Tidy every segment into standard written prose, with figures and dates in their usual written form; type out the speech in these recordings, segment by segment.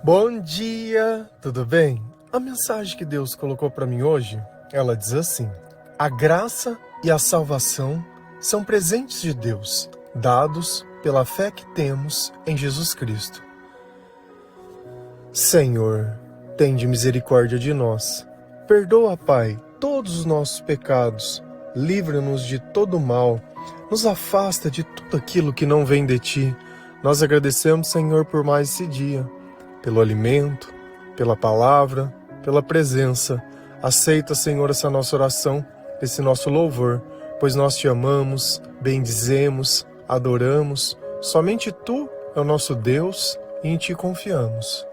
Bom dia, tudo bem? A mensagem que Deus colocou para mim hoje, ela diz assim: a graça e a salvação são presentes de Deus, dados pela fé que temos em Jesus Cristo. Senhor, tende misericórdia de nós. Perdoa, Pai, todos os nossos pecados. Livra-nos de todo mal. Nos afasta de tudo aquilo que não vem de Ti. Nós agradecemos, Senhor, por mais esse dia, pelo alimento, pela palavra, pela presença. Aceita, Senhor, essa nossa oração, esse nosso louvor, pois nós Te amamos, bendizemos, adoramos. Somente Tu é o nosso Deus e em Ti confiamos.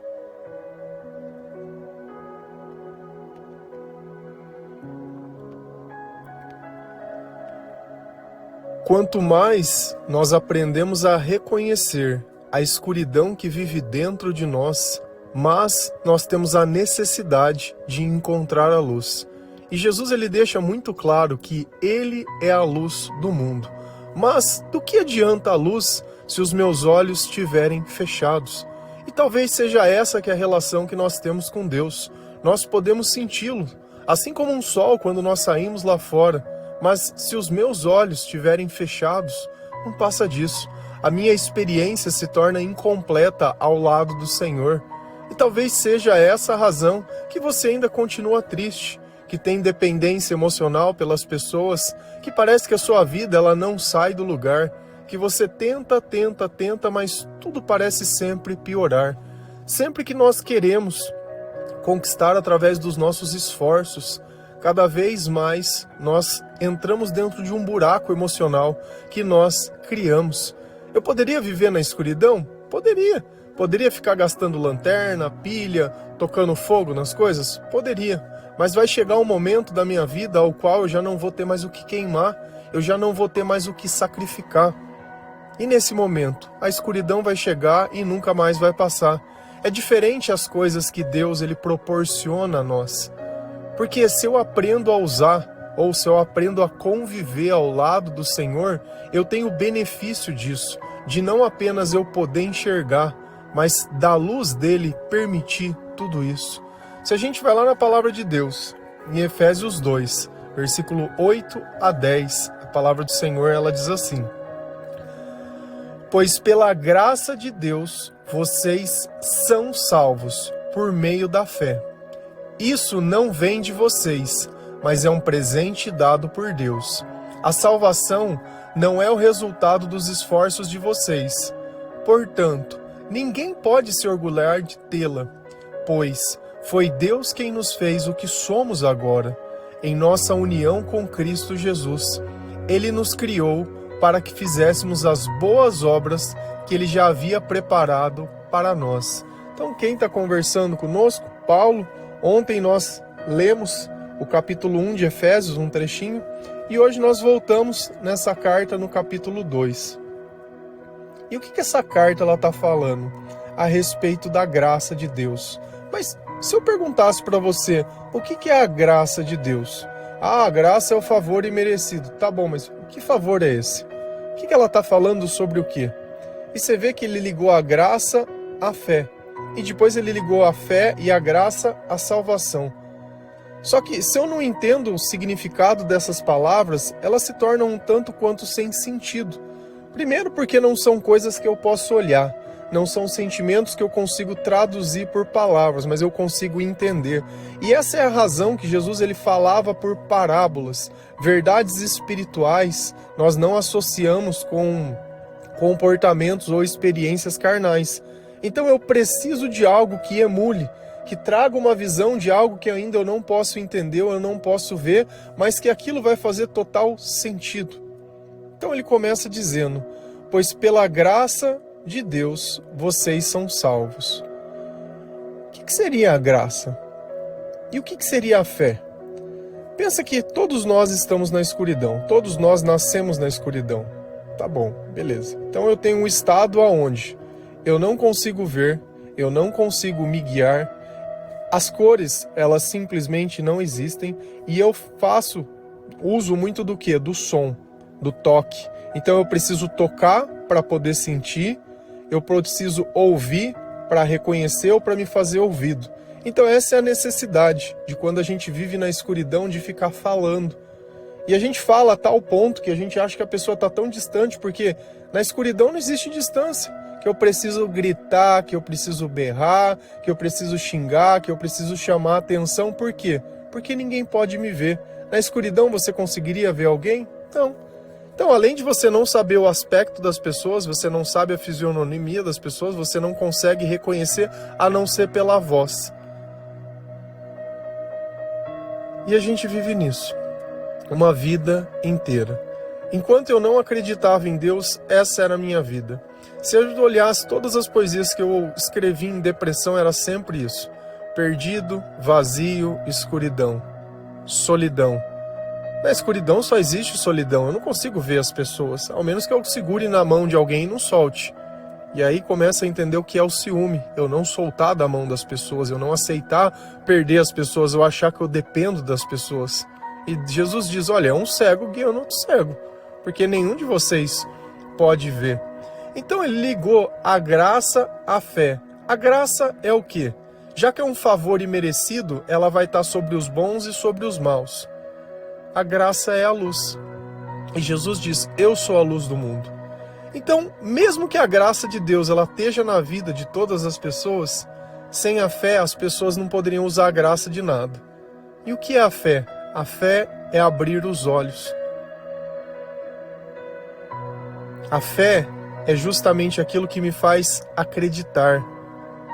Quanto mais nós aprendemos a reconhecer a escuridão que vive dentro de nós, mas nós temos a necessidade de encontrar a luz. E Jesus ele deixa muito claro que Ele é a luz do mundo. Mas do que adianta a luz se os meus olhos estiverem fechados? E talvez seja essa que é a relação que nós temos com Deus. Nós podemos senti-lo, assim como um sol quando nós saímos lá fora. Mas se os meus olhos estiverem fechados, não passa disso. A minha experiência se torna incompleta ao lado do Senhor. E talvez seja essa a razão que você ainda continua triste, que tem dependência emocional pelas pessoas, que parece que a sua vida ela não sai do lugar, que você tenta, mas tudo parece sempre piorar. Sempre que nós queremos conquistar através dos nossos esforços, cada vez mais nós entramos dentro de um buraco emocional que nós criamos. Eu poderia viver na escuridão? Poderia. Poderia ficar gastando lanterna, pilha, tocando fogo nas coisas? Poderia. Mas vai chegar um momento da minha vida ao qual eu já não vou ter mais o que queimar, eu já não vou ter mais o que sacrificar. E nesse momento, a escuridão vai chegar e nunca mais vai passar. É diferente as coisas que Deus ele proporciona a nós. Porque se eu aprendo a usar, ou se eu aprendo a conviver ao lado do Senhor, eu tenho o benefício disso, de não apenas eu poder enxergar, mas da luz dele permitir tudo isso. Se a gente vai lá na palavra de Deus, em Efésios 2, versículo 8 a 10, a palavra do Senhor ela diz assim: pois pela graça de Deus, vocês são salvos por meio da fé. Isso não vem de vocês, mas é um presente dado por Deus. A salvação não é o resultado dos esforços de vocês. Portanto, ninguém pode se orgulhar de tê-la, pois foi Deus quem nos fez o que somos agora, em nossa união com Cristo Jesus. Ele nos criou para que fizéssemos as boas obras que Ele já havia preparado para nós. Então, quem está conversando conosco? Paulo. Ontem nós lemos o capítulo 1 de Efésios, um trechinho, e hoje nós voltamos nessa carta no capítulo 2. E o que essa carta está falando? A respeito da graça de Deus. Mas se eu perguntasse para você, o que é a graça de Deus? Ah, a graça é o favor imerecido. Tá bom, mas que favor é esse? O que ela está falando sobre o quê? E você vê que ele ligou a graça à fé. E depois ele ligou a fé e a graça à salvação. Só que se eu não entendo o significado dessas palavras, elas se tornam um tanto quanto sem sentido. Primeiro porque não são coisas que eu posso olhar, não são sentimentos que eu consigo traduzir por palavras, mas eu consigo entender. E essa é a razão que Jesus ele falava por parábolas. Verdades espirituais nós não associamos com comportamentos ou experiências carnais. Então eu preciso de algo que emule, que traga uma visão de algo que ainda eu não posso entender, ou eu não posso ver, mas que aquilo vai fazer total sentido. Então ele começa dizendo: pois pela graça de Deus vocês são salvos. O que seria a graça? E o que seria a fé? Pensa que todos nós estamos na escuridão, todos nós nascemos na escuridão. Tá bom, beleza. Então eu tenho um estado aonde eu não consigo ver, eu não consigo me guiar, as cores, elas simplesmente não existem, e eu faço uso muito do quê? Do som, do toque. Então eu preciso tocar para poder sentir, eu preciso ouvir para reconhecer ou para me fazer ouvido. Então essa é a necessidade de quando a gente vive na escuridão de ficar falando. E a gente fala a tal ponto que a gente acha que a pessoa está tão distante, porque na escuridão não existe distância. Que eu preciso gritar, que eu preciso berrar, que eu preciso xingar, que eu preciso chamar a atenção. Por quê? Porque ninguém pode me ver. Na escuridão você conseguiria ver alguém? Não. Então, além de você não saber o aspecto das pessoas, você não sabe a fisionomia das pessoas, você não consegue reconhecer a não ser pela voz. E a gente vive nisso, uma vida inteira. Enquanto eu não acreditava em Deus, essa era a minha vida. Se eu olhasse todas as poesias que eu escrevi em depressão, era sempre isso. Perdido, vazio, escuridão, solidão. Na escuridão só existe solidão, eu não consigo ver as pessoas, ao menos que eu segure na mão de alguém e não solte. E aí começa a entender o que é o ciúme, eu não soltar da mão das pessoas, eu não aceitar perder as pessoas, eu achar que eu dependo das pessoas. E Jesus diz, olha, é um cego guiando outro cego, porque nenhum de vocês pode ver. Então ele ligou a graça à fé. A graça é o quê? Já que é um favor imerecido, ela vai estar sobre os bons e sobre os maus. A graça é a luz. E Jesus diz, eu sou a luz do mundo. Então, mesmo que a graça de Deus ela esteja na vida de todas as pessoas, sem a fé as pessoas não poderiam usar a graça de nada. E o que é a fé? A fé é abrir os olhos. A fé é justamente aquilo que me faz acreditar.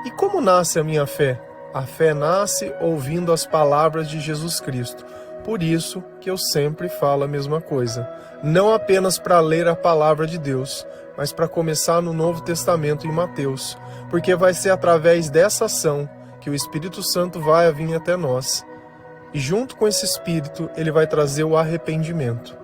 E como nasce a minha fé? A fé nasce ouvindo as palavras de Jesus Cristo. Por isso que eu sempre falo a mesma coisa. Não apenas para ler a palavra de Deus, mas para começar no Novo Testamento em Mateus. Porque vai ser através dessa ação que o Espírito Santo vai vir até nós. E junto com esse Espírito, ele vai trazer o arrependimento.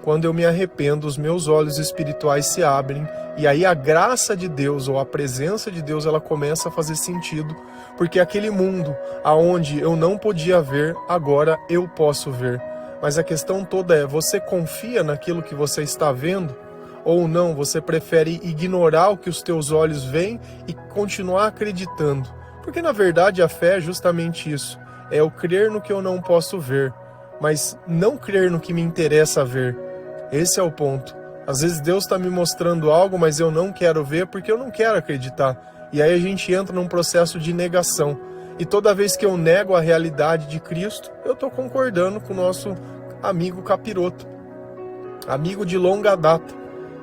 Quando eu me arrependo, os meus olhos espirituais se abrem e aí a graça de Deus ou a presença de Deus ela começa a fazer sentido, porque aquele mundo aonde eu não podia ver, agora eu posso ver. Mas a questão toda é, você confia naquilo que você está vendo? Ou não, você prefere ignorar o que os teus olhos veem e continuar acreditando? Porque na verdade a fé é justamente isso, é eu crer no que eu não posso ver, mas não crer no que me interessa ver. Esse é o ponto. Às vezes Deus está me mostrando algo, mas eu não quero ver porque eu não quero acreditar. E aí a gente entra num processo de negação. E toda vez que eu nego a realidade de Cristo, eu estou concordando com o nosso amigo capiroto. Amigo de longa data.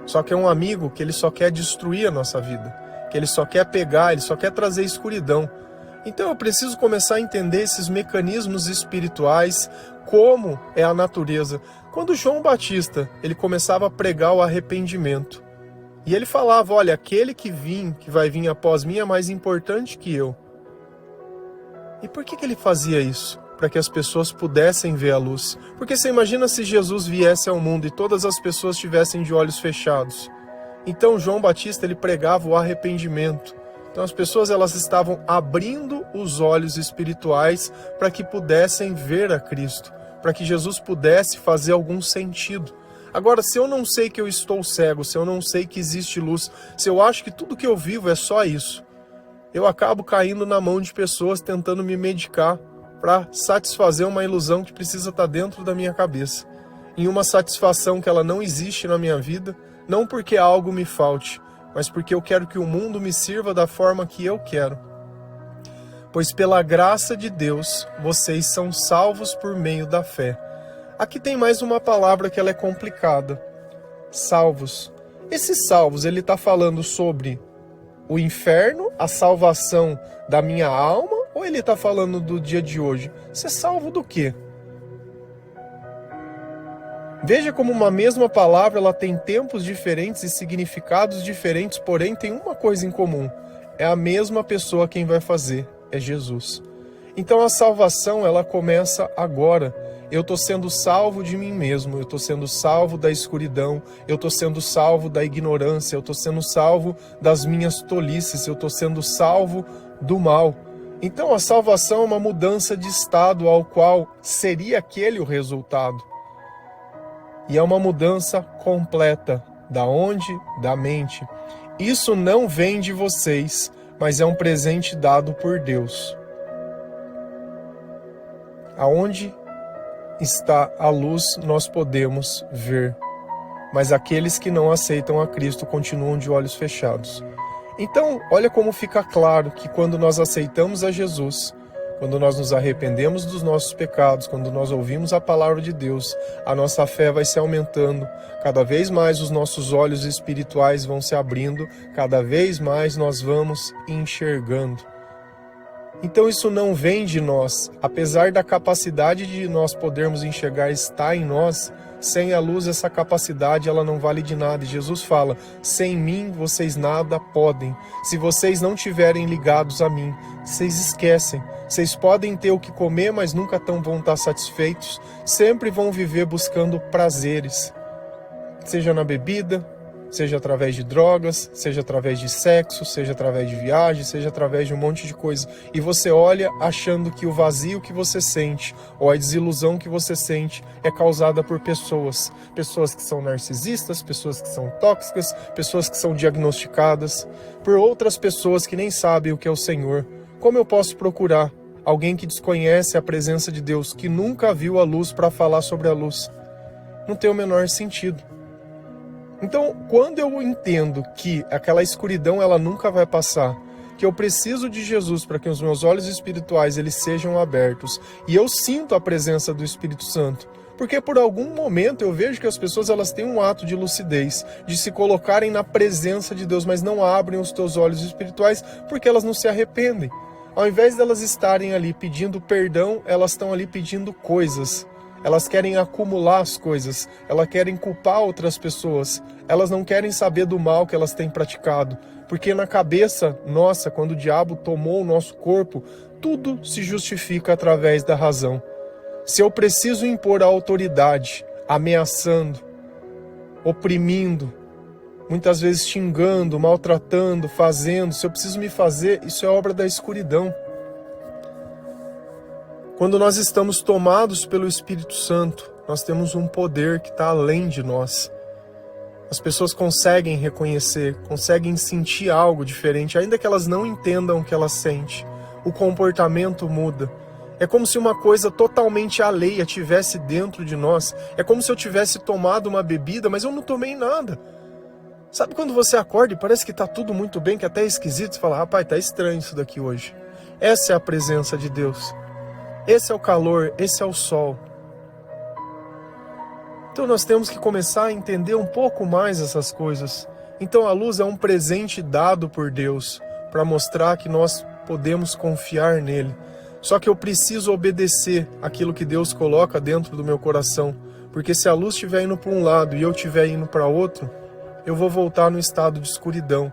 Só que é um amigo que ele só quer destruir a nossa vida. Que ele só quer pegar, ele só quer trazer escuridão. Então eu preciso começar a entender esses mecanismos espirituais, como é a natureza. Quando João Batista ele começava a pregar o arrependimento, e ele falava, olha, aquele que vai vir após mim é mais importante que eu. E por que ele fazia isso? Para que as pessoas pudessem ver a luz. Porque você imagina se Jesus viesse ao mundo e todas as pessoas estivessem de olhos fechados. Então João Batista ele pregava o arrependimento. Então as pessoas elas estavam abrindo os olhos espirituais para que pudessem ver a Cristo, para que Jesus pudesse fazer algum sentido. Agora, se eu não sei que eu estou cego, se eu não sei que existe luz, se eu acho que tudo que eu vivo é só isso, eu acabo caindo na mão de pessoas tentando me medicar para satisfazer uma ilusão que precisa estar dentro da minha cabeça. Em uma satisfação que ela não existe na minha vida, não porque algo me falte, mas porque eu quero que o mundo me sirva da forma que eu quero. Pois pela graça de Deus, vocês são salvos por meio da fé. Aqui tem mais uma palavra que ela é complicada. Salvos. Esses salvos, ele está falando sobre o inferno, a salvação da minha alma, ou ele está falando do dia de hoje? Ser salvo do quê? Veja como uma mesma palavra ela tem tempos diferentes e significados diferentes, porém tem uma coisa em comum. É a mesma pessoa quem vai fazer, é Jesus. Então a salvação ela começa agora. Eu estou sendo salvo de mim mesmo, eu estou sendo salvo da escuridão, eu estou sendo salvo da ignorância, eu estou sendo salvo das minhas tolices, eu estou sendo salvo do mal. Então a salvação é uma mudança de estado ao qual seria aquele o resultado. E é uma mudança completa. Da onde? Da mente. Isso não vem de vocês, mas é um presente dado por Deus. Aonde está a luz, nós podemos ver, mas aqueles que não aceitam a Cristo continuam de olhos fechados. Então, olha como fica claro que quando nós aceitamos a Jesus, quando nós nos arrependemos dos nossos pecados, quando nós ouvimos a palavra de Deus, a nossa fé vai se aumentando, cada vez mais os nossos olhos espirituais vão se abrindo, cada vez mais nós vamos enxergando. Então isso não vem de nós, apesar da capacidade de nós podermos enxergar estar em nós, sem a luz essa capacidade ela não vale de nada. E Jesus fala, sem mim vocês nada podem. Se vocês não estiverem ligados a mim, vocês esquecem. Vocês podem ter o que comer, mas nunca vão estar satisfeitos. Sempre vão viver buscando prazeres, seja na bebida, seja através de drogas, seja através de sexo, seja através de viagem, seja através de um monte de coisa. E você olha achando que o vazio que você sente, ou a desilusão que você sente, é causada por pessoas. Pessoas que são narcisistas, pessoas que são tóxicas, pessoas que são diagnosticadas, por outras pessoas que nem sabem o que é o Senhor. Como eu posso procurar alguém que desconhece a presença de Deus, que nunca viu a luz para falar sobre a luz? Não tem o menor sentido. Então, quando eu entendo que aquela escuridão ela nunca vai passar, que eu preciso de Jesus para que os meus olhos espirituais eles sejam abertos, e eu sinto a presença do Espírito Santo, porque por algum momento eu vejo que as pessoas elas têm um ato de lucidez, de se colocarem na presença de Deus, mas não abrem os teus olhos espirituais porque elas não se arrependem. Ao invés delas estarem ali pedindo perdão, elas estão ali pedindo coisas. Elas querem acumular as coisas, elas querem culpar outras pessoas, elas não querem saber do mal que elas têm praticado, porque na cabeça nossa, quando o diabo tomou o nosso corpo, tudo se justifica através da razão. Se eu preciso impor a autoridade, ameaçando, oprimindo, muitas vezes xingando, maltratando, fazendo, se eu preciso me fazer, isso é obra da escuridão. Quando nós estamos tomados pelo Espírito Santo, nós temos um poder que está além de nós. As pessoas conseguem reconhecer, conseguem sentir algo diferente, ainda que elas não entendam o que elas sentem. O comportamento muda. É como se uma coisa totalmente alheia tivesse dentro de nós. É como se eu tivesse tomado uma bebida, mas eu não tomei nada. Sabe quando você acorda e parece que está tudo muito bem, que até é esquisito? Você fala, rapaz, tá estranho isso daqui hoje. Essa é a presença de Deus. Esse é o calor, esse é o sol. Então nós temos que começar a entender um pouco mais essas coisas. Então a luz é um presente dado por Deus para mostrar que nós podemos confiar nele. Só que eu preciso obedecer aquilo que Deus coloca dentro do meu coração. Porque se a luz estiver indo para um lado e eu estiver indo para outro, eu vou voltar no estado de escuridão.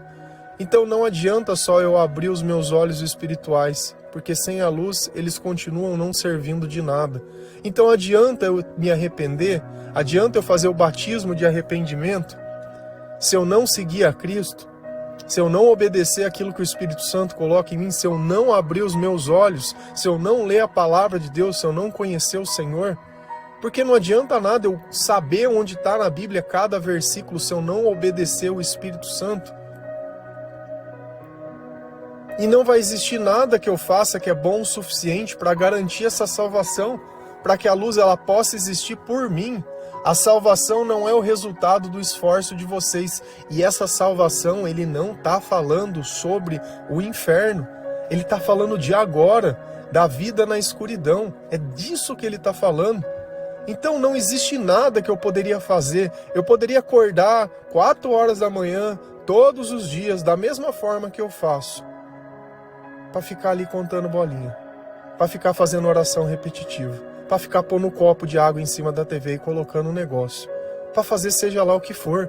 Então não adianta só eu abrir os meus olhos espirituais, porque sem a luz eles continuam não servindo de nada. Então adianta eu me arrepender, adianta eu fazer o batismo de arrependimento, se eu não seguir a Cristo, se eu não obedecer aquilo que o Espírito Santo coloca em mim, se eu não abrir os meus olhos, se eu não ler a palavra de Deus, se eu não conhecer o Senhor, porque não adianta nada eu saber onde está na Bíblia cada versículo se eu não obedecer o Espírito Santo. E não vai existir nada que eu faça que é bom o suficiente para garantir essa salvação, para que a luz ela possa existir por mim. A salvação não é o resultado do esforço de vocês. E essa salvação, ele não está falando sobre o inferno. Ele está falando de agora, da vida na escuridão. É disso que ele está falando. Então não existe nada que eu poderia fazer. Eu poderia acordar 4 horas da manhã, todos os dias, da mesma forma que eu faço, para ficar ali contando bolinha, para ficar fazendo oração repetitiva, para ficar pondo um copo de água em cima da TV e colocando um negócio, para fazer seja lá o que for.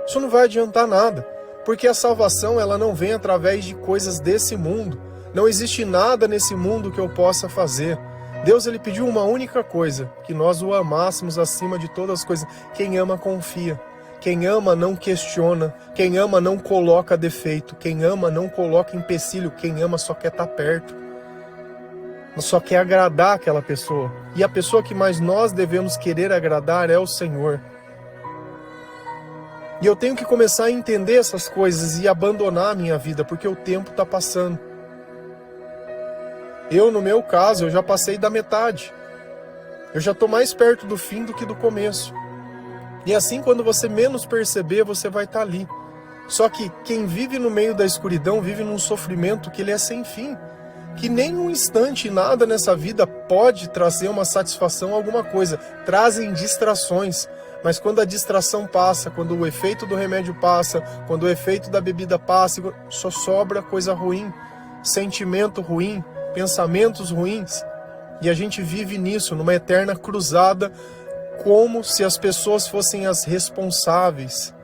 Isso não vai adiantar nada, porque a salvação ela não vem através de coisas desse mundo. Não existe nada nesse mundo que eu possa fazer. Deus ele pediu uma única coisa, que nós o amássemos acima de todas as coisas. Quem ama confia. Quem ama não questiona, quem ama não coloca defeito, quem ama não coloca empecilho, quem ama só quer estar perto, só quer agradar aquela pessoa. E a pessoa que mais nós devemos querer agradar é o Senhor. E eu tenho que começar a entender essas coisas e abandonar a minha vida, porque o tempo está passando. No meu caso, eu já passei da metade. Eu já estou mais perto do fim do que do começo. E assim, quando você menos perceber, você vai estar ali. Só que quem vive no meio da escuridão vive num sofrimento que ele é sem fim. Que nem um instante, nada nessa vida pode trazer uma satisfação, alguma coisa. Trazem distrações. Mas quando a distração passa, quando o efeito do remédio passa, quando o efeito da bebida passa, só sobra coisa ruim, sentimento ruim, pensamentos ruins. E a gente vive nisso, numa eterna cruzada, como se as pessoas fossem as responsáveis.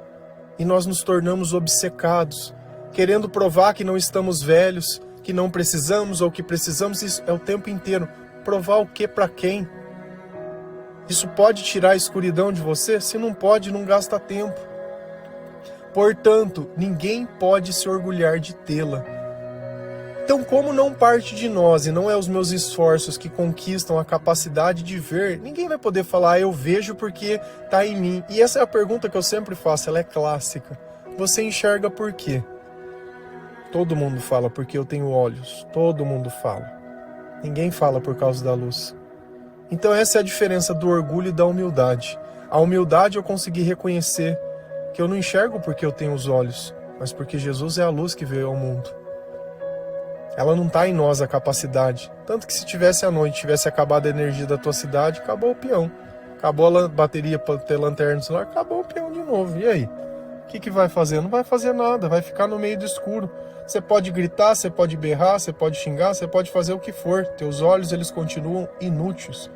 E nós nos tornamos obcecados, querendo provar que não estamos velhos, que não precisamos ou que precisamos. Isso é o tempo inteiro. Provar o que para quem? Isso pode tirar a escuridão de você? Se não pode, não gasta tempo. Portanto, ninguém pode se orgulhar de tê-la. Então, como não parte de nós e não é os meus esforços que conquistam a capacidade de ver, ninguém vai poder falar, eu vejo porque está em mim. E essa é a pergunta que eu sempre faço, ela é clássica. Você enxerga por quê? Todo mundo fala porque eu tenho olhos. Todo mundo fala. Ninguém fala por causa da luz. Então essa é a diferença do orgulho e da humildade. A humildade eu consegui reconhecer que eu não enxergo porque eu tenho os olhos, mas porque Jesus é a luz que veio ao mundo. Ela não está em nós a capacidade. Tanto que se tivesse à noite, tivesse acabado a energia da tua cidade, acabou o peão. Acabou a bateria para ter lanterna no celular, acabou o peão de novo. E aí? O que vai fazer? Não vai fazer nada, vai ficar no meio do escuro. Você pode gritar, você pode berrar, você pode xingar, você pode fazer o que for. Teus olhos, eles continuam inúteis.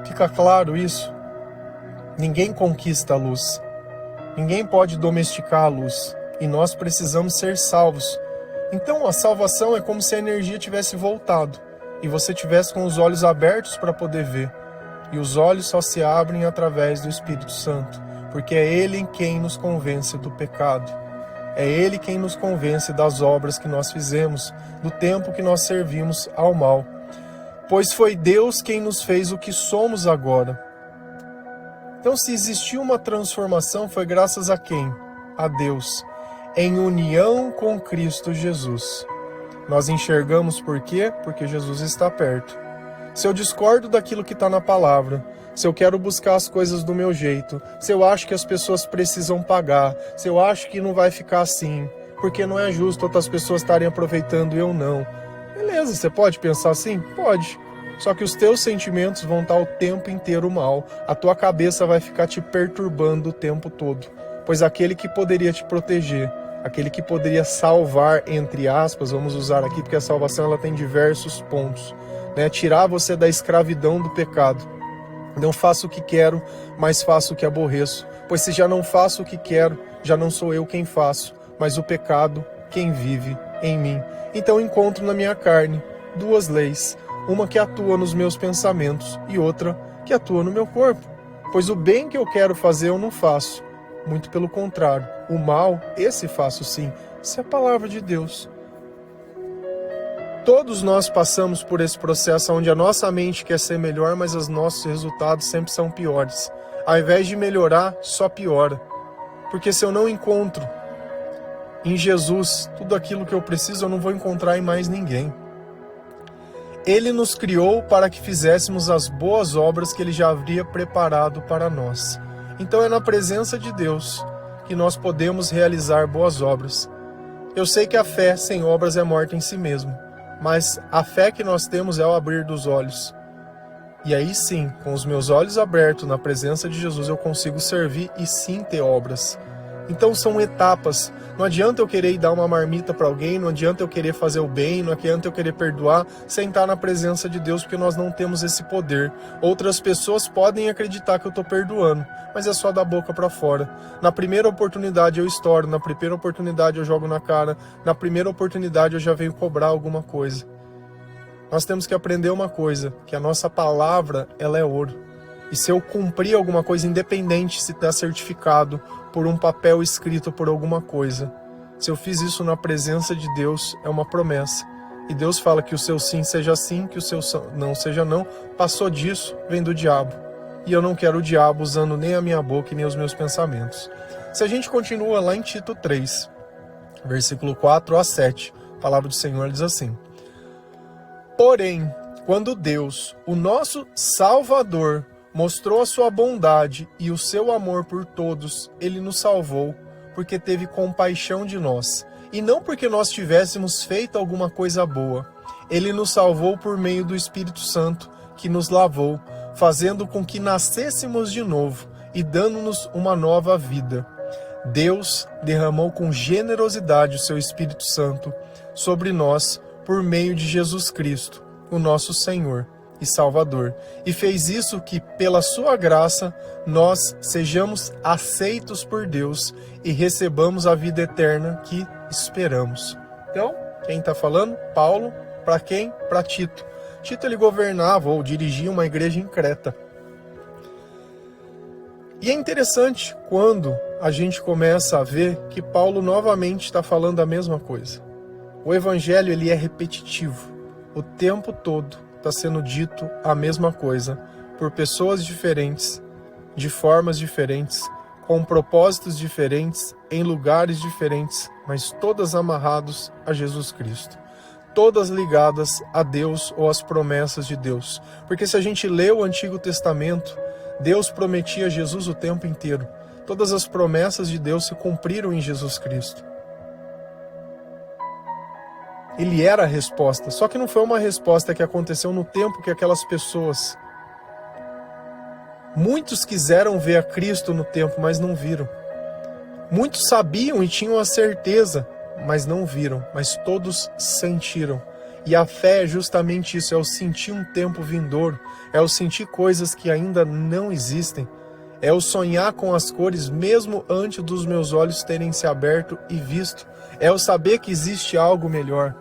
Fica claro isso? Ninguém conquista a luz. Ninguém pode domesticar a luz. E nós precisamos ser salvos. Então a salvação é como se a energia tivesse voltado. E você tivesse com os olhos abertos para poder ver. E os olhos só se abrem através do Espírito Santo. Porque é Ele quem nos convence do pecado. É Ele quem nos convence das obras que nós fizemos, do tempo que nós servimos ao mal. Pois foi Deus quem nos fez o que somos agora. Então, se existiu uma transformação, foi graças a quem? A Deus, em união com Cristo Jesus. Nós enxergamos por quê? Porque Jesus está perto. Se eu discordo daquilo que está na palavra, se eu quero buscar as coisas do meu jeito, se eu acho que as pessoas precisam pagar, se eu acho que não vai ficar assim, porque não é justo outras pessoas estarem aproveitando e eu não. Beleza, você pode pensar assim? Pode. Só que os teus sentimentos vão estar o tempo inteiro mal. A tua cabeça vai ficar te perturbando o tempo todo. Pois aquele que poderia te proteger, aquele que poderia salvar, entre aspas, vamos usar aqui, porque a salvação ela tem diversos pontos, né? Tirar você da escravidão do pecado. Não faço o que quero, mas faço o que aborreço. Pois se já não faço o que quero, já não sou eu quem faço, mas o pecado quem vive em mim. Então encontro na minha carne duas leis, uma que atua nos meus pensamentos e outra que atua no meu corpo. Pois o bem que eu quero fazer eu não faço, muito pelo contrário, o mal, esse faço sim. Isso é a palavra de Deus. Todos nós passamos por esse processo onde a nossa mente quer ser melhor, mas os nossos resultados sempre são piores. Ao invés de melhorar, só piora. Porque se eu não encontro em Jesus tudo aquilo que eu preciso, eu não vou encontrar em mais ninguém. Ele nos criou para que fizéssemos as boas obras que Ele já havia preparado para nós. Então é na presença de Deus que nós podemos realizar boas obras. Eu sei que a fé sem obras é morta em si mesmo, mas a fé que nós temos é o abrir dos olhos. E aí sim, com os meus olhos abertos na presença de Jesus, eu consigo servir e sim ter obras. Então são etapas. Não adianta eu querer dar uma marmita para alguém, não adianta eu querer fazer o bem, não adianta eu querer perdoar sem estar na presença de Deus, porque nós não temos esse poder. Outras pessoas podem acreditar que eu estou perdoando, mas é só da boca para fora. Na primeira oportunidade eu estouro, na primeira oportunidade eu jogo na cara, na primeira oportunidade eu já venho cobrar alguma coisa. Nós temos que aprender uma coisa, que a nossa palavra ela é ouro. E se eu cumprir alguma coisa, independente se está certificado por um papel escrito por alguma coisa, se eu fiz isso na presença de Deus, é uma promessa. E Deus fala que o seu sim seja sim, que o seu não seja não. Passou disso, vem do diabo. e eu não quero o diabo usando nem a minha boca e nem os meus pensamentos. Se a gente continua lá em Tito 3, versículo 4 a 7, a palavra do Senhor diz assim: porém, quando Deus, o nosso Salvador, mostrou a sua bondade e o seu amor por todos, ele nos salvou, porque teve compaixão de nós, e não porque nós tivéssemos feito alguma coisa boa. Ele nos salvou por meio do Espírito Santo, que nos lavou, fazendo com que nascêssemos de novo e dando-nos uma nova vida. Deus derramou com generosidade o seu Espírito Santo sobre nós por meio de Jesus Cristo, o nosso Senhor e Salvador, e fez isso que, pela sua graça, nós sejamos aceitos por Deus e recebamos a vida eterna que esperamos. Então, quem está falando? Paulo. Para quem? Para Tito. Tito ele governava ou dirigia uma igreja em Creta. E é interessante quando a gente começa a ver que Paulo novamente está falando a mesma coisa. O evangelho ele é repetitivo. O tempo todo está sendo dito a mesma coisa por pessoas diferentes, de formas diferentes, com propósitos diferentes, em lugares diferentes, mas todas amarrados a Jesus Cristo. Todas ligadas a Deus ou às promessas de Deus. Porque se a gente lê o Antigo Testamento, Deus prometia a Jesus o tempo inteiro. Todas as promessas de Deus se cumpriram em Jesus Cristo. Ele era a resposta, só que não foi uma resposta que aconteceu no tempo que aquelas pessoas... Muitos quiseram ver a Cristo no tempo, mas não viram. Muitos sabiam e tinham a certeza, mas não viram, mas todos sentiram. E a fé é justamente isso, é o sentir um tempo vindouro, é o sentir coisas que ainda não existem, é o sonhar com as cores mesmo antes dos meus olhos terem se aberto e visto, é o saber que existe algo melhor,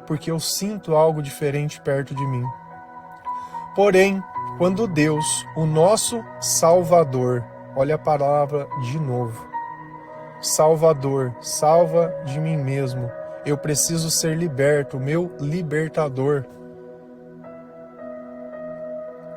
porque eu sinto algo diferente perto de mim. Porém, quando Deus, o nosso Salvador, olha a palavra de novo, Salvador, salva de mim mesmo. Eu preciso ser liberto, meu libertador.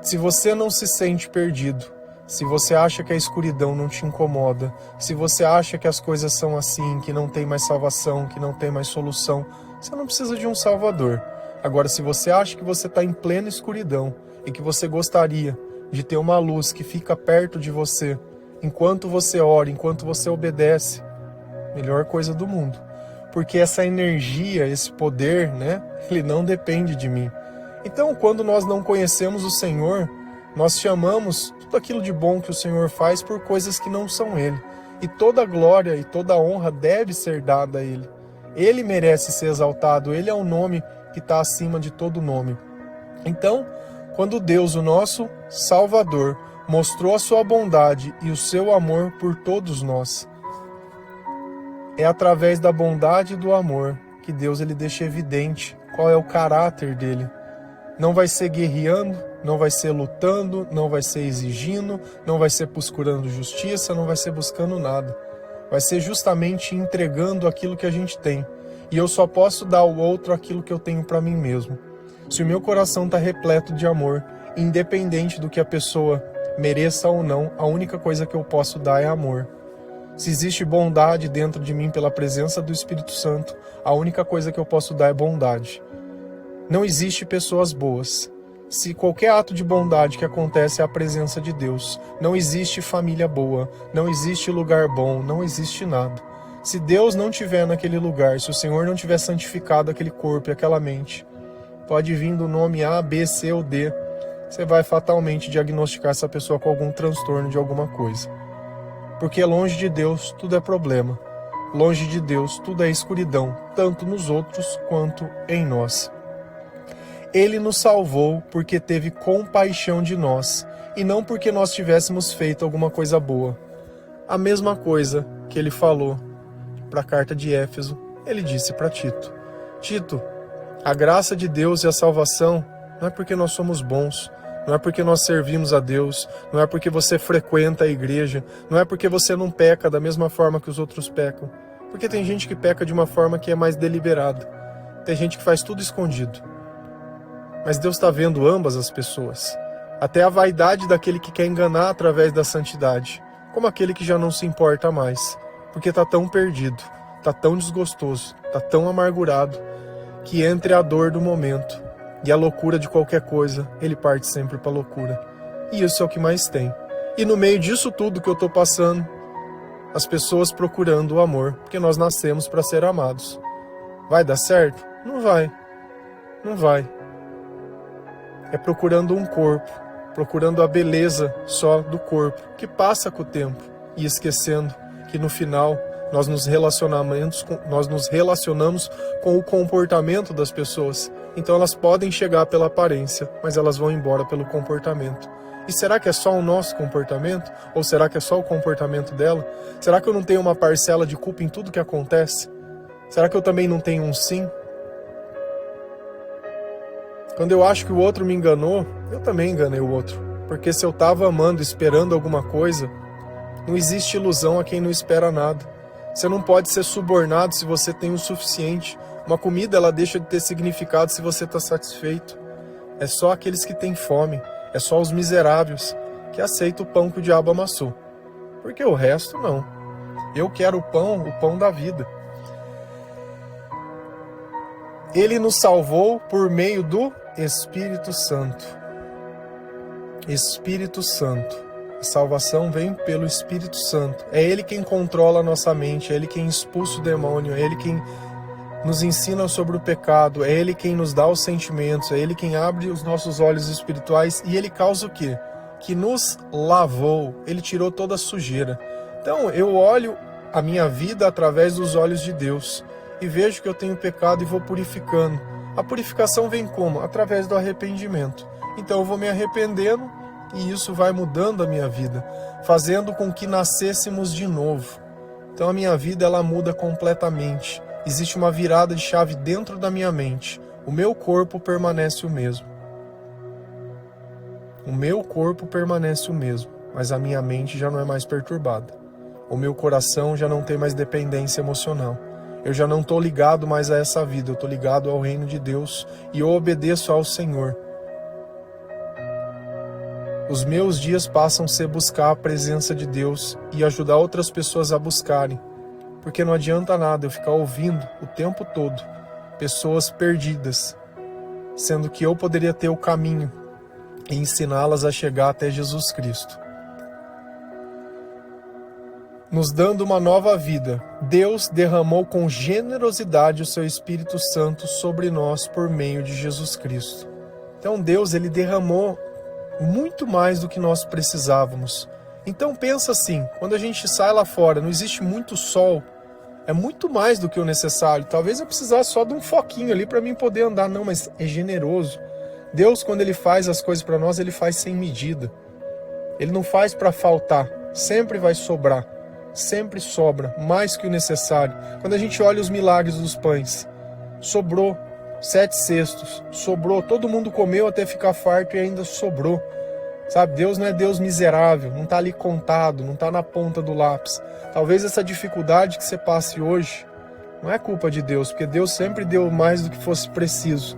Se você não se sente perdido, se você acha que a escuridão não te incomoda, se você acha que as coisas são assim, que não tem mais salvação, que não tem mais solução, você não precisa de um Salvador. Agora, se você acha que você está em plena escuridão e que você gostaria de ter uma luz que fica perto de você, enquanto você ora, enquanto você obedece, melhor coisa do mundo. Porque essa energia, esse poder, ele não depende de mim. Então, quando nós não conhecemos o Senhor, nós chamamos tudo aquilo de bom que o Senhor faz por coisas que não são Ele. E toda glória e toda honra deve ser dada a Ele. Ele merece ser exaltado, Ele é o nome que está acima de todo nome. Então, quando Deus, o nosso Salvador, mostrou a sua bondade e o seu amor por todos nós, é através da bondade e do amor que Deus ele deixa evidente qual é o caráter dele. Não vai ser guerreando, não vai ser lutando, não vai ser exigindo, não vai ser procurando justiça, não vai ser buscando nada. Vai ser justamente entregando aquilo que a gente tem. E eu só posso dar ao outro aquilo que eu tenho para mim mesmo. Se o meu coração está repleto de amor, independente do que a pessoa mereça ou não, a única coisa que eu posso dar é amor. Se existe bondade dentro de mim pela presença do Espírito Santo, a única coisa que eu posso dar é bondade. Não existe pessoas boas. Se qualquer ato de bondade que acontece é a presença de Deus, não existe família boa, não existe lugar bom, não existe nada. Se Deus não estiver naquele lugar, se o Senhor não tiver santificado aquele corpo e aquela mente, pode vir do nome A, B, C ou D, você vai fatalmente diagnosticar essa pessoa com algum transtorno de alguma coisa. Porque longe de Deus tudo é problema. Longe de Deus tudo é escuridão, tanto nos outros quanto em nós. Ele nos salvou porque teve compaixão de nós, e não porque nós tivéssemos feito alguma coisa boa. A mesma coisa que ele falou para a carta de Éfeso, ele disse para Tito. Tito, a graça de Deus e a salvação não é porque nós somos bons, não é porque nós servimos a Deus, não é porque você frequenta a igreja, não é porque você não peca da mesma forma que os outros pecam. Porque tem gente que peca de uma forma que é mais deliberada. Tem gente que faz tudo escondido. Mas Deus está vendo ambas as pessoas. até a vaidade daquele que quer enganar através da santidade, como aquele que já não se importa mais, porque está tão perdido, está tão desgostoso, está tão amargurado, que entre a dor do momento e a loucura de qualquer coisa, ele parte sempre para a loucura. E isso é o que mais tem. E no meio disso tudo que eu estou passando, as pessoas procurando o amor, porque nós nascemos para ser amados. Vai dar certo? Não vai. Não vai. É procurando um corpo, procurando a beleza só do corpo, que passa com o tempo, e esquecendo que no final nós nos relacionamos com o comportamento das pessoas. Então elas podem chegar pela aparência, mas elas vão embora pelo comportamento. E será que é só o nosso comportamento? Ou será que é só o comportamento dela? Será que eu não tenho uma parcela de culpa em tudo que acontece? Será que eu também não tenho um sim? Quando eu acho que o outro me enganou, eu também enganei o outro. Porque se eu estava amando, esperando alguma coisa, não existe ilusão a quem não espera nada. Você não pode ser subornado se você tem o suficiente. Uma comida, ela deixa de ter significado se você está satisfeito. É só aqueles que têm fome, é só os miseráveis que aceitam o pão que o diabo amassou. Porque o resto, não. Eu quero o pão da vida. Ele nos salvou por meio do Espírito Santo. Espírito Santo. A salvação vem pelo Espírito Santo. É Ele quem controla a nossa mente, é Ele quem expulsa o demônio, é Ele quem nos ensina sobre o pecado, é Ele quem nos dá os sentimentos, é Ele quem abre os nossos olhos espirituais e Ele causa o quê? Que nos lavou, Ele tirou toda a sujeira. Então eu olho a minha vida através dos olhos de Deus e vejo que eu tenho pecado e vou purificando. A purificação vem como? Através do arrependimento. Então eu vou me arrependendo e isso vai mudando a minha vida, fazendo com que nascêssemos de novo. Então a minha vida ela muda completamente. Existe uma virada de chave dentro da minha mente. O meu corpo permanece o mesmo. O meu corpo permanece o mesmo, mas a minha mente já não é mais perturbada. O meu coração já não tem mais dependência emocional. Eu já não estou ligado mais a essa vida, eu estou ligado ao reino de Deus e eu obedeço ao Senhor. Os meus dias passam a ser buscar a presença de Deus e ajudar outras pessoas a buscarem. Porque não adianta nada eu ficar ouvindo o tempo todo pessoas perdidas, sendo que eu poderia ter o caminho e ensiná-las a chegar até Jesus Cristo. Nos dando uma nova vida, Deus derramou com generosidade o seu Espírito Santo sobre nós por meio de Jesus Cristo. Então Deus, Ele derramou muito mais do que nós precisávamos. Então pensa assim, quando a gente sai lá fora, não existe muito sol, é muito mais do que o necessário. Talvez eu precisasse só de um foquinho ali para mim poder andar. Não, mas é generoso. Deus, quando Ele faz as coisas para nós, Ele faz sem medida. Ele não faz para faltar. Sempre vai sobrar. Sempre sobra, mais que o necessário. Quando a gente olha os milagres dos pães, sobrou 7 cestos. Sobrou. Todo mundo comeu até ficar farto e ainda sobrou. Sabe, Deus não é Deus miserável, não está ali contado, não está na ponta do lápis. Talvez essa dificuldade que você passe hoje não é culpa de Deus, porque Deus sempre deu mais do que fosse preciso.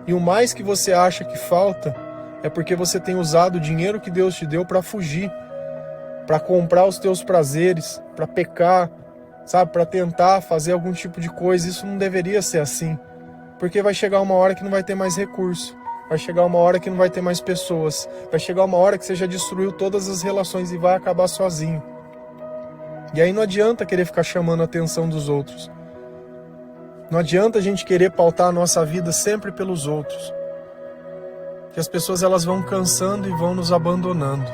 E o mais que você acha que falta é porque você tem usado o dinheiro que Deus te deu para fugir, para comprar os teus prazeres, para pecar, sabe, para tentar fazer algum tipo de coisa. Isso não deveria ser assim, porque vai chegar uma hora que não vai ter mais recurso. Vai chegar uma hora que não vai ter mais pessoas. Vai chegar uma hora que você já destruiu todas as relações e vai acabar sozinho. E aí não adianta querer ficar chamando a atenção dos outros. Não adianta a gente querer pautar a nossa vida sempre pelos outros. Que as pessoas elas vão cansando e vão nos abandonando.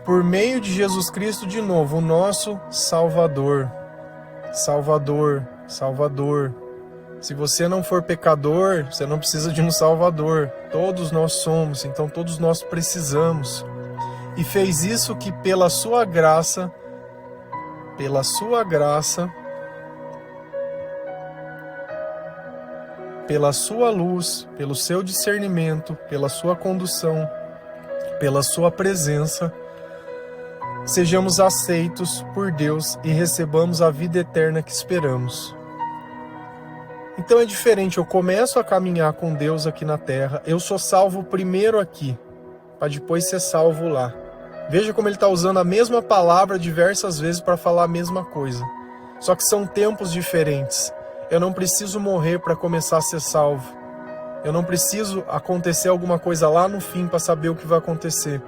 Por meio de Jesus Cristo, de novo, o nosso Salvador. Salvador, Salvador. Se você não for pecador, você não precisa de um Salvador. Todos nós somos, então todos nós precisamos. E fez isso que pela sua graça, pela sua luz, pelo seu discernimento, pela sua condução, pela sua presença, sejamos aceitos por Deus e recebamos a vida eterna que esperamos. Então é diferente, eu começo a caminhar com Deus aqui na terra, eu sou salvo primeiro aqui, para depois ser salvo lá. Veja como ele está usando a mesma palavra diversas vezes para falar a mesma coisa. Só que são tempos diferentes. Eu não preciso morrer para começar a ser salvo. Eu não preciso acontecer alguma coisa lá no fim para saber o que vai acontecer.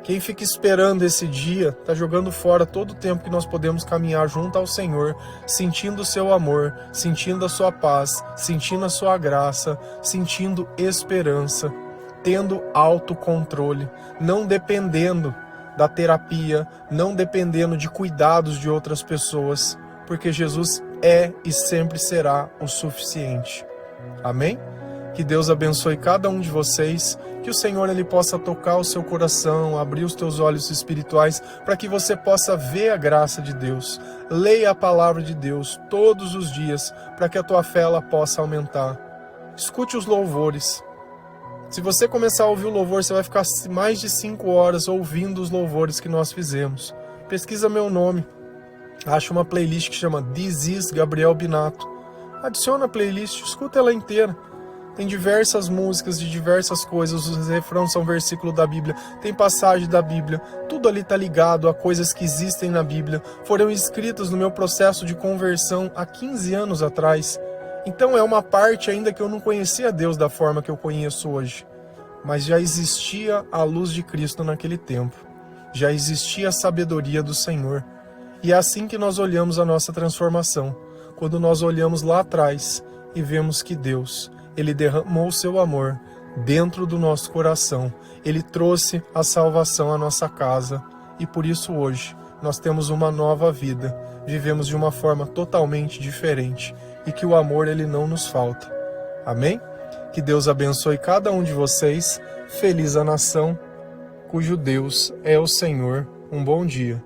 Quem fica esperando esse dia está jogando fora todo o tempo que nós podemos caminhar junto ao Senhor, sentindo o seu amor, sentindo a sua paz, sentindo a sua graça, sentindo esperança, tendo autocontrole, não dependendo da terapia, não dependendo de cuidados de outras pessoas, porque Jesus é e sempre será o suficiente. Amém? Que Deus abençoe cada um de vocês, que o Senhor ele possa tocar o seu coração, abrir os teus olhos espirituais, para que você possa ver a graça de Deus. Leia a palavra de Deus todos os dias, para que a tua fé ela possa aumentar. Escute os louvores. Se você começar a ouvir o louvor, você vai ficar mais de 5 horas ouvindo os louvores que nós fizemos. Pesquisa meu nome. Acha uma playlist que chama This is Gabriel Binato. Adiciona a playlist, escuta ela inteira. Tem diversas músicas de diversas coisas, os refrãos são versículo da Bíblia, tem passagem da Bíblia, tudo ali está ligado a coisas que existem na Bíblia, foram escritas no meu processo de conversão há 15 anos atrás. Então é uma parte ainda que eu não conhecia Deus da forma que eu conheço hoje, mas já existia a luz de Cristo naquele tempo, já existia a sabedoria do Senhor. E é assim que nós olhamos a nossa transformação, quando nós olhamos lá atrás e vemos que Deus, Ele derramou o seu amor dentro do nosso coração, Ele trouxe a salvação à nossa casa, e por isso hoje nós temos uma nova vida, vivemos de uma forma totalmente diferente, e que o amor ele não nos falta. Amém? Que Deus abençoe cada um de vocês, feliz a nação, cujo Deus é o Senhor. Um bom dia.